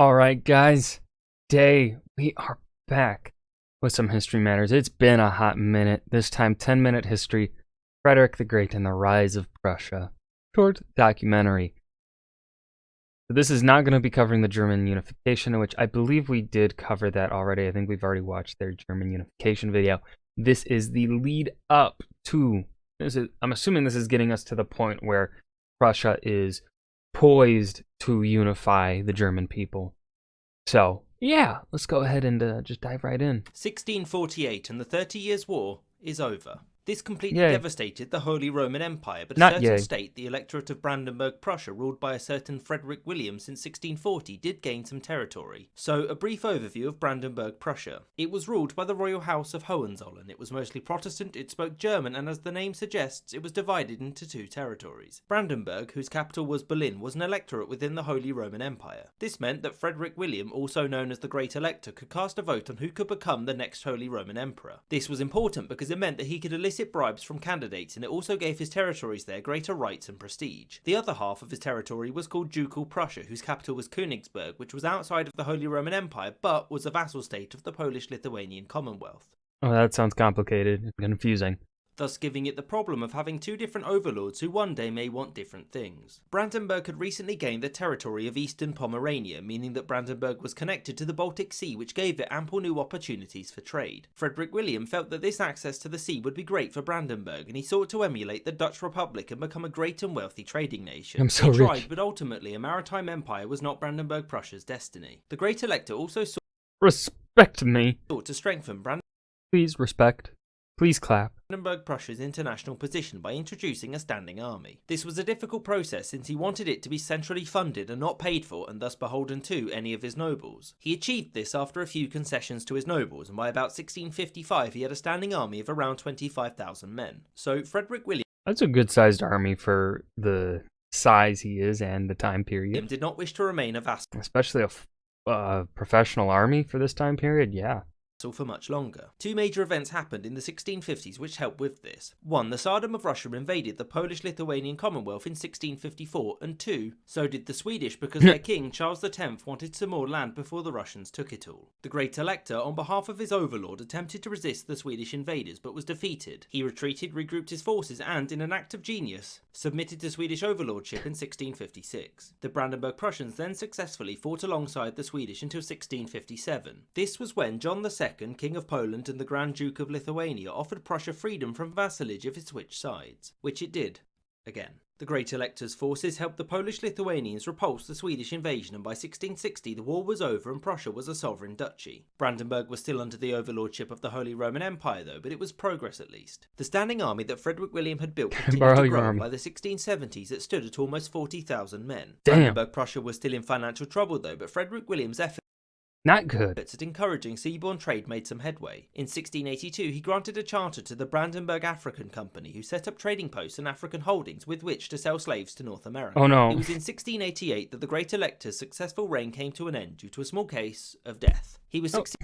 Alright, guys. We are back with some history matters. It's been a hot minute. This time, 10-minute history. Frederick the Great and the Rise of Prussia. Short documentary. So this is not going to be covering the German unification, which I believe we did cover that already. I think we've already watched their German unification video. This is the lead up to... I'm assuming this is getting us to the point where Prussia is poised to unify the German people. So, yeah, let's go ahead and just dive right in. 1648 and the 30 Years' War is over. This completely Yay. devastated the Holy Roman Empire, but a Not certain yay. state, the Electorate of Brandenburg Prussia, ruled by a certain Frederick William since 1640, did gain some territory. So, a brief overview of Brandenburg Prussia. It was ruled by the royal house of Hohenzollern. It was mostly Protestant, it spoke German, and as the name suggests, it was divided into two territories. Brandenburg, whose capital was Berlin, was an electorate within the Holy Roman Empire. This meant that Frederick William, also known as the Great Elector, could cast a vote on who could become the next Holy Roman Emperor. This was important because it meant that he could elicit bribes from candidates, and it also gave his territories there greater rights and prestige. The other half of his territory was called Ducal Prussia, whose capital was Königsberg, which was outside of the Holy Roman Empire, but was a vassal state of the Polish-Lithuanian Commonwealth. Oh, that sounds complicated and confusing. Thus giving it the problem of having two different overlords who one day may want different things. Brandenburg had recently gained the territory of Eastern Pomerania, meaning that Brandenburg was connected to the Baltic Sea, which gave it ample new opportunities for trade. Frederick William felt that this access to the sea would be great for Brandenburg, and he sought to emulate the Dutch Republic and become a great and wealthy trading nation. I'm so he tried, rich. but ultimately a maritime empire was not Brandenburg Prussia's destiny. The Great Elector also Respect me. sought to strengthen Please respect. Please clap. Brandenburg Prussia's international position by introducing a standing army. This was a difficult process since he wanted it to be centrally funded and not paid for and thus beholden to any of his nobles. He achieved this after a few concessions to his nobles, and by about 1655 he had a standing army of around 25,000 men. So Frederick William That's a good-sized army for the size he is and the time period. did not wish to remain a vassal Especially a professional army for this time period, yeah. for much longer. Two major events happened in the 1650s which helped with this. One, the Tsardom of Russia invaded the Polish-Lithuanian Commonwealth in 1654, and two, so did the Swedish because their king, Charles X, wanted some more land before the Russians took it all. The Great Elector, on behalf of his overlord, attempted to resist the Swedish invaders but was defeated. He retreated, regrouped his forces, and, in an act of genius, submitted to Swedish overlordship in 1656. The Brandenburg Prussians then successfully fought alongside the Swedish until 1657. This was when John II, King of Poland and the Grand Duke of Lithuania, offered Prussia freedom from vassalage if it switched sides, which it did, again. The Great Elector's forces helped the Polish-Lithuanians repulse the Swedish invasion, and by 1660 the war was over and Prussia was a sovereign duchy. Brandenburg was still under the overlordship of the Holy Roman Empire though, but it was progress at least. The standing army that Frederick William had built continued to grow, and by the 1670s it stood at almost 40,000 men. Damn. Brandenburg Prussia was still in financial trouble though, but Frederick William's efforts Not good. at encouraging seaborne trade made some headway. In 1682 he granted a charter to the Brandenburg African Company, who set up trading posts and African holdings with which to sell slaves to North America. Oh no. It was in 1688 that the Great Elector's successful reign came to an end due to a small case of death. He was Just,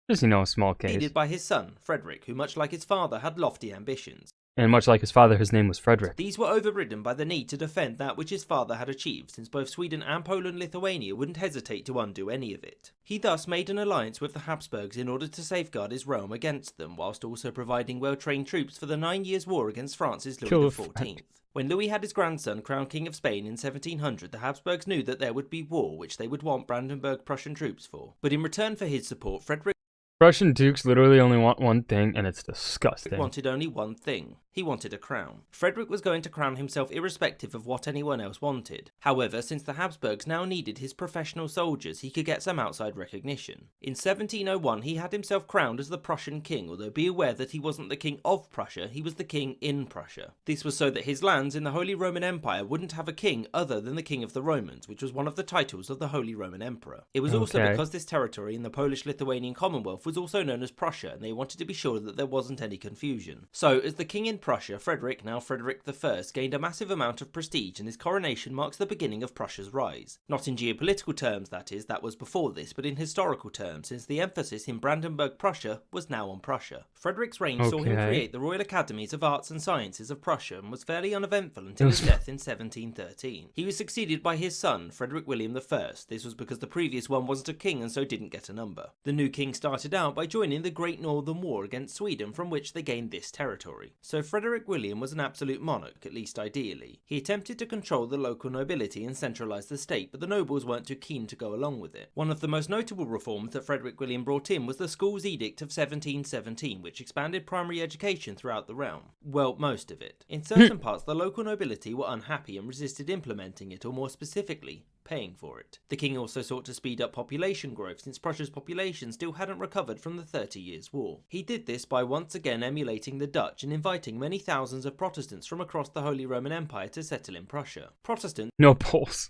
a small case. succeeded by his son, Frederick, who much like his father had lofty ambitions. And much like his father, his name was Frederick. These were overridden by the need to defend that which his father had achieved, since both Sweden and Poland-Lithuania wouldn't hesitate to undo any of it. He thus made an alliance with the Habsburgs in order to safeguard his realm against them, whilst also providing well-trained troops for the 9 Years' War against France's Louis XIV. When Louis had his grandson crowned King of Spain in 1700, the Habsburgs knew that there would be war, which they would want Brandenburg Prussian troops for. But in return for his support, Frederick Prussian dukes literally only want one thing, and it's disgusting. wanted only one thing. He wanted a crown. Frederick was going to crown himself irrespective of what anyone else wanted. However, since the Habsburgs now needed his professional soldiers, he could get some outside recognition. In 1701 he had himself crowned as the Prussian king, although be aware that he wasn't the king of Prussia, he was the king in Prussia. This was so that his lands in the Holy Roman Empire wouldn't have a king other than the King of the Romans, which was one of the titles of the Holy Roman Emperor. It was also because this territory in the Polish-Lithuanian Commonwealth was was also known as Prussia, and they wanted to be sure that there wasn't any confusion. So, as the king in Prussia, Frederick, now Frederick I, gained a massive amount of prestige, and his coronation marks the beginning of Prussia's rise. Not in geopolitical terms, that is, that was before this, but in historical terms, since the emphasis in Brandenburg, Prussia, was now on Prussia. Frederick's reign saw him create the Royal Academies of Arts and Sciences of Prussia, and was fairly uneventful until his death in 1713. He was succeeded by his son, Frederick William I. This was because the previous one wasn't a king and so didn't get a number. The new king started out by joining the Great Northern War against Sweden, from which they gained this territory. So Frederick William was an absolute monarch, at least ideally. He attempted to control the local nobility and centralise the state, but the nobles weren't too keen to go along with it. One of the most notable reforms that Frederick William brought in was the Schools Edict of 1717, which expanded primary education throughout the realm. Well, most of it. In certain parts, the local nobility were unhappy and resisted implementing it, or more specifically, paying for it. The king also sought to speed up population growth, since Prussia's population still hadn't recovered from the 30 Years' War. He did this by once again emulating the Dutch and inviting many thousands of Protestants from across the Holy Roman Empire to settle in Prussia. Protestants No Poles.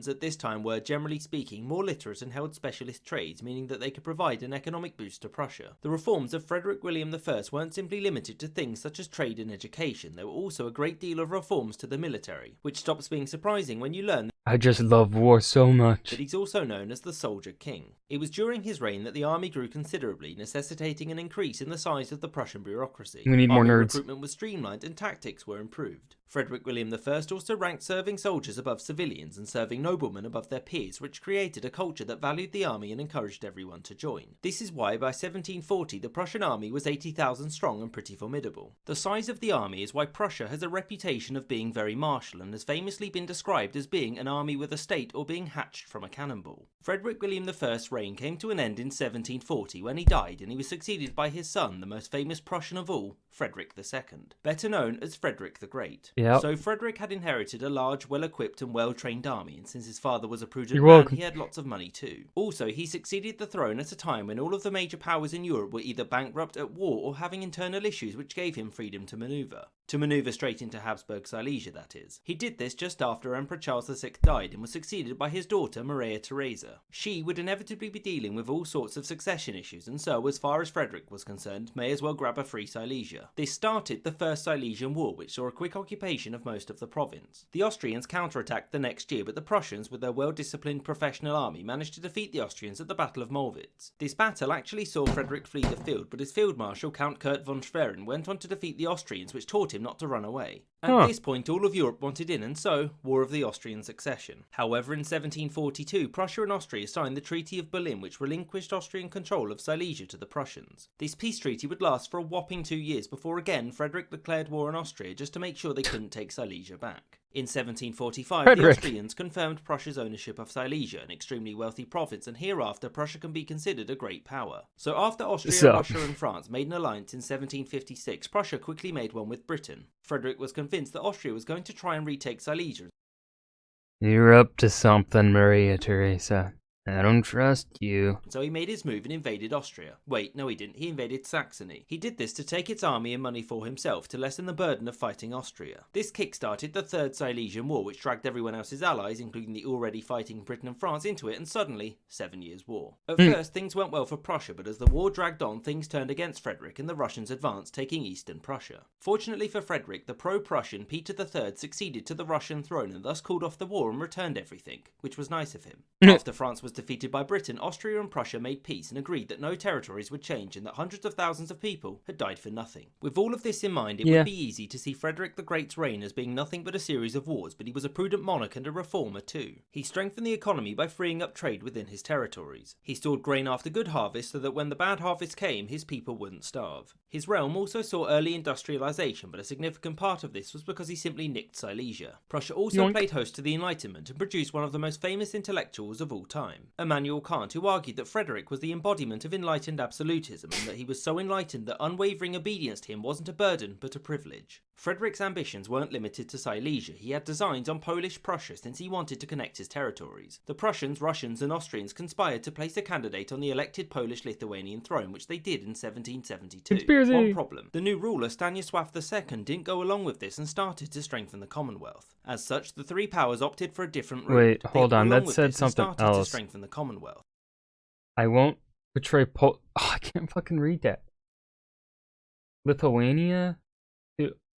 at this time were, generally speaking, more literate and held specialist trades, meaning that they could provide an economic boost to Prussia. The reforms of Frederick William I weren't simply limited to things such as trade and education. There were also a great deal of reforms to the military, which stops being surprising when you learn I just love war so much. that he's also known as the Soldier King. It was during his reign that the army grew considerably, necessitating an increase in the size of the Prussian bureaucracy. We need more Army nerds. recruitment was streamlined and tactics were improved. Frederick William I also ranked serving soldiers above civilians and serving noblemen above their peers, which created a culture that valued the army and encouraged everyone to join. This is why by 1740 the Prussian army was 80,000 strong and pretty formidable. The size of the army is why Prussia has a reputation of being very martial and has famously been described as being an army with a state or being hatched from a cannonball. Frederick William I's reign came to an end in 1740 when he died, and he was succeeded by his son, the most famous Prussian of all, Frederick II, better known as Frederick the Great. Yep. So Frederick had inherited a large, well-equipped and well-trained army, and since his father was a prudent You're man, welcome. he had lots of money too. Also, he succeeded the throne at a time when all of the major powers in Europe were either bankrupt, at war, or having internal issues, which gave him freedom to manoeuvre. To manoeuvre straight into Habsburg Silesia, that is. He did this just after Emperor Charles VI died and was succeeded by his daughter Maria Theresa. She would inevitably be dealing with all sorts of succession issues, and so, as far as Frederick was concerned, may as well grab a free Silesia. This started the First Silesian War, which saw a quick occupation of most of the province. The Austrians counterattacked the next year, but the Prussians, with their well-disciplined professional army, managed to defeat the Austrians at the Battle of Molwitz. This battle actually saw Frederick flee the field, but his field marshal Count Kurt von Schwerin went on to defeat the Austrians, which taught him not to run away. At this point, all of Europe wanted in, and so, War of the Austrian Succession. However, in 1742, Prussia and Austria signed the Treaty of Berlin, which relinquished Austrian control of Silesia to the Prussians. This peace treaty would last for a whopping 2 years before again Frederick declared war on Austria just to make sure they couldn't take Silesia back. In 1745, the Austrians confirmed Prussia's ownership of Silesia, an extremely wealthy province, and hereafter Prussia can be considered a great power. So after Austria, Russia and France made an alliance in 1756, Prussia quickly made one with Britain. Frederick was convinced that Austria was going to try and retake Silesia. You're up to something, Maria Theresa. I don't trust you. So he made his move and invaded Austria. Wait, no he didn't. He invaded Saxony. He did this to take its army and money for himself to lessen the burden of fighting Austria. This kick-started the Third Silesian War, which dragged everyone else's allies, including the already fighting Britain and France, into it, and suddenly, 7 Years' War. At first, things went well for Prussia, but as the war dragged on, things turned against Frederick and the Russians advanced, taking eastern Prussia. Fortunately for Frederick, the pro-Prussian Peter III succeeded to the Russian throne and thus called off the war and returned everything, which was nice of him. After France was defeated by Britain, Austria and Prussia made peace and agreed that no territories would change and that hundreds of thousands of people had died for nothing. With all of this in mind, it would be easy to see Frederick the Great's reign as being nothing but a series of wars, but he was a prudent monarch and a reformer too. He strengthened the economy by freeing up trade within his territories. He stored grain after good harvest so that when the bad harvest came, his people wouldn't starve. His realm also saw early industrialization, but a significant part of this was because he simply nicked Silesia. Prussia also played host to the Enlightenment and produced one of the most famous intellectuals of all time, Immanuel Kant, who argued that Frederick was the embodiment of enlightened absolutism and that he was so enlightened that unwavering obedience to him wasn't a burden but a privilege. Frederick's ambitions weren't limited to Silesia. He had designs on Polish Prussia since he wanted to connect his territories. The Prussians, Russians and Austrians conspired to place a candidate on the elected Polish-Lithuanian throne, which they did in 1772. Conspiracy. One problem. The new ruler Stanisław II didn't go along with this and started to strengthen the Commonwealth. As such, the three powers opted for a different route. Wait, hold on, that said something else. To strengthen the Commonwealth. I won't betray Oh, I can't fucking read that. Lithuania?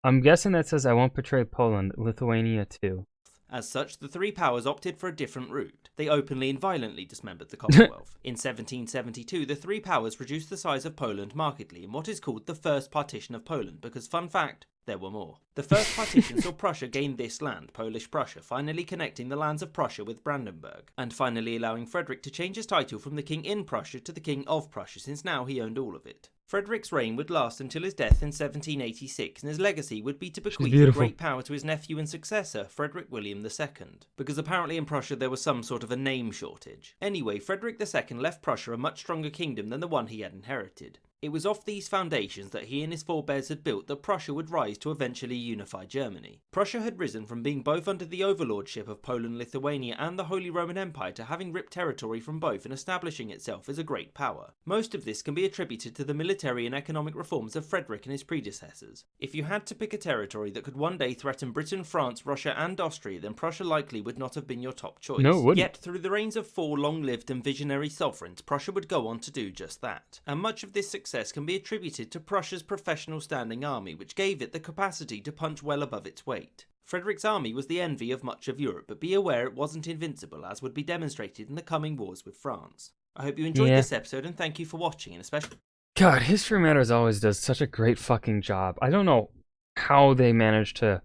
I'm guessing that says I won't betray Poland. Lithuania too. As such, the three powers opted for a different route. They openly and violently dismembered the Commonwealth. In 1772, the three powers reduced the size of Poland markedly in what is called the First Partition of Poland, because, fun fact, there were more. The first partition saw Prussia gain this land, Polish Prussia, finally connecting the lands of Prussia with Brandenburg, and finally allowing Frederick to change his title from the King in Prussia to the King of Prussia, since now he owned all of it. Frederick's reign would last until his death in 1786, and his legacy would be to bequeath a great power to his nephew and successor, Frederick William II, because apparently in Prussia there was some sort of a name shortage. Anyway, Frederick II left Prussia a much stronger kingdom than the one he had inherited. It was off these foundations that he and his forebears had built that Prussia would rise to eventually unify Germany. Prussia had risen from being both under the overlordship of Poland, Lithuania and the Holy Roman Empire to having ripped territory from both and establishing itself as a great power. Most of this can be attributed to the military and economic reforms of Frederick and his predecessors. If you had to pick a territory that could one day threaten Britain, France, Russia and Austria, then Prussia likely would not have been your top choice. No, it wouldn't. Yet through the reigns of four long-lived and visionary sovereigns, Prussia would go on to do just that. And much of this success can be attributed to Prussia's professional standing army, which gave it the capacity to punch well above its weight. Frederick's army was the envy of much of Europe, but be aware it wasn't invincible, as would be demonstrated in the coming wars with France. I hope you enjoyed this episode, and thank you for watching, and especially... God, History Matters always does such a great fucking job. I don't know how they manage to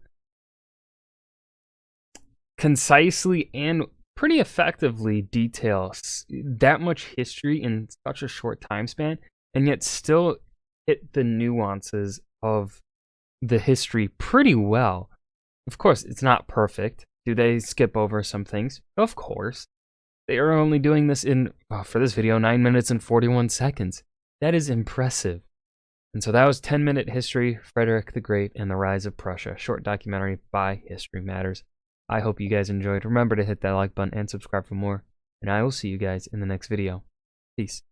concisely and pretty effectively detail that much history in such a short time span, and yet still hit the nuances of the history pretty well. Of course, it's not perfect. Do they skip over some things? Of course. They are only doing this in, for this video, 9 minutes and 41 seconds. That is impressive. And so that was 10-minute history, Frederick the Great and the Rise of Prussia. Short documentary by History Matters. I hope you guys enjoyed. Remember to hit that like button and subscribe for more. And I will see you guys in the next video. Peace.